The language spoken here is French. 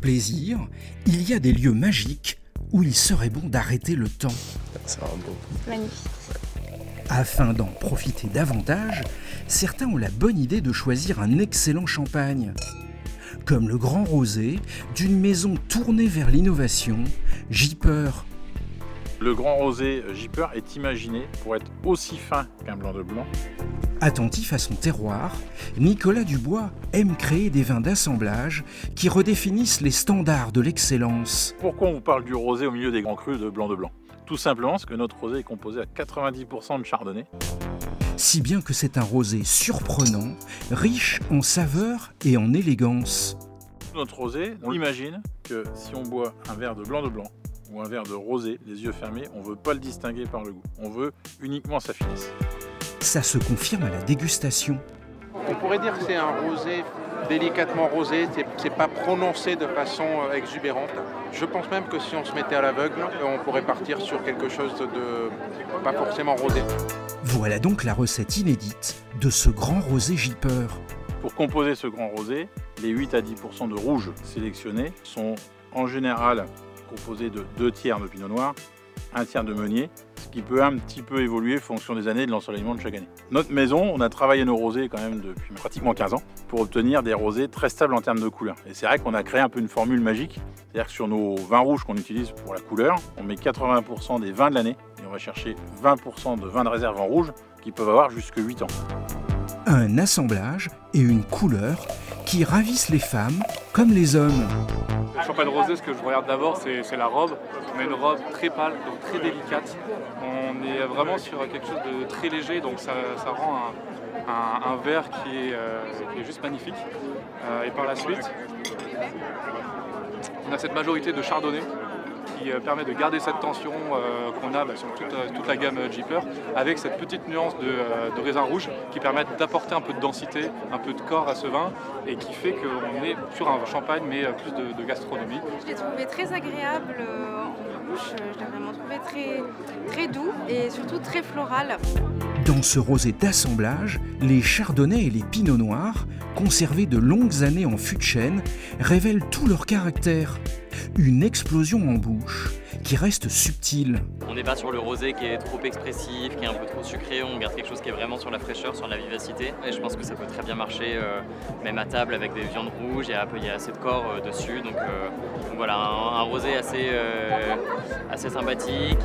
plaisir, il y a des lieux magiques où il serait bon d'arrêter le temps. C'est un beau. Magnifique. Afin d'en profiter davantage, certains ont la bonne idée de choisir un excellent champagne. Comme le Grand Rosé d'une maison tournée vers l'innovation, Gipper. Le Grand Rosé Gipper est imaginé pour être aussi fin qu'un blanc de blanc. Attentif à son terroir, Nicolas Dubois aime créer des vins d'assemblage qui redéfinissent les standards de l'excellence. Pourquoi on vous parle du rosé au milieu des grands crus de blanc? Tout simplement parce que notre rosé est composé à 90% de chardonnay. Si bien que c'est un rosé surprenant, riche en saveurs et en élégance. Notre rosé, on imagine que si on boit un verre de blanc ou un verre de rosé, les yeux fermés, on ne veut pas le distinguer par le goût. On veut uniquement sa finesse. Ça se confirme à la dégustation. On pourrait dire que c'est un rosé délicatement rosé, c'est pas prononcé de façon exubérante. Je pense même que si on se mettait à l'aveugle, on pourrait partir sur quelque chose de pas forcément rosé. Voilà donc la recette inédite de ce Grand Rosé Gipper. Pour composer ce Grand Rosé, les 8 à 10% de rouge sélectionnés sont en général composés de 2 tiers de pinot noir, 1 tiers de meunier, ce qui peut un petit peu évoluer en fonction des années et de l'ensoleillement de chaque année. Notre maison, on a travaillé nos rosés quand même depuis pratiquement 15 ans pour obtenir des rosés très stables en termes de couleur. Et c'est vrai qu'on a créé un peu une formule magique, c'est-à-dire que sur nos vins rouges qu'on utilise pour la couleur, on met 80% des vins de l'année et on va chercher 20% de vins de réserve en rouge qui peuvent avoir jusque 8 ans. Un assemblage et une couleur qui ravissent les femmes comme les hommes. Le champagne rosé, ce que je regarde d'abord, c'est la robe. On a une robe très pâle, donc très délicate. On est vraiment sur quelque chose de très léger, donc ça rend un verre qui est juste magnifique. Et par la suite, on a cette majorité de chardonnay qui permet de garder cette tension qu'on a sur toute la gamme Gipper, avec cette petite nuance de raisin rouge qui permet d'apporter un peu de densité, un peu de corps à ce vin et qui fait qu'on est sur un champagne mais plus de gastronomie. Je l'ai trouvé très agréable en bouche, je l'ai vraiment trouvé très doux et surtout très floral. Dans ce rosé d'assemblage, les chardonnays et les pinots noirs, conservés de longues années en fût de chêne, révèlent tout leur caractère. Une explosion en bouche qui reste subtile. On n'est pas sur le rosé qui est trop expressif, qui est un peu trop sucré, on garde quelque chose qui est vraiment sur la fraîcheur, sur la vivacité. Et je pense que ça peut très bien marcher, même à table avec des viandes rouges, il y a assez de corps dessus. Donc voilà, un rosé assez sympathique.